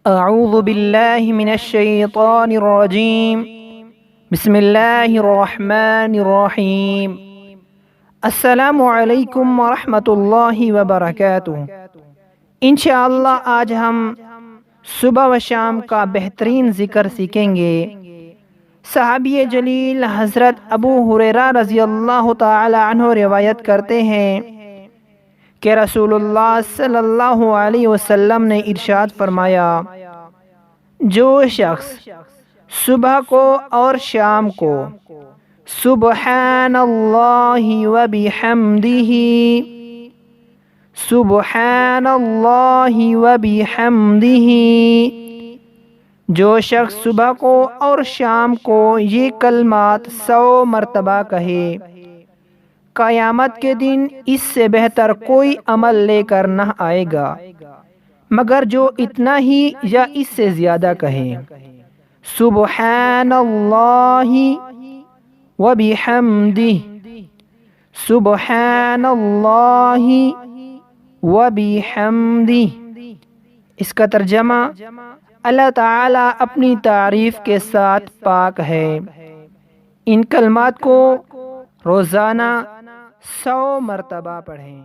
اعوذ باللہ من الشیطان الرجیم بسم اللہ الرحمن الرحیم السلام علیکم ورحمۃ اللہ وبرکاتہ۔ انشاءاللہ آج ہم صبح و شام کا بہترین ذکر سیکھیں گے۔ صحابی جلیل حضرت ابو ہریرہ رضی اللہ تعالی عنہ روایت کرتے ہیں کہ رسول اللہ صلی اللہ علیہ وسلم نے ارشاد فرمایا، جو شخص صبح کو اور شام کو سبحان اللہ و بحمدہ سبحان اللہ و بحمدہ، جو شخص صبح کو اور شام کو یہ کلمات 100 مرتبہ کہے، قیامت کے دن اس سے بہتر کوئی عمل لے کر نہ آئے گا مگر جو اتنا ہی یا اس سے زیادہ کہے۔ سبحان اللہ و بحمدہ سبحان اللہ و بحمدہ۔ اس کا ترجمہ، اللہ تعالیٰ اپنی تعریف کے ساتھ پاک ہے۔ ان کلمات کو روزانہ 100 مرتبہ پڑھیں۔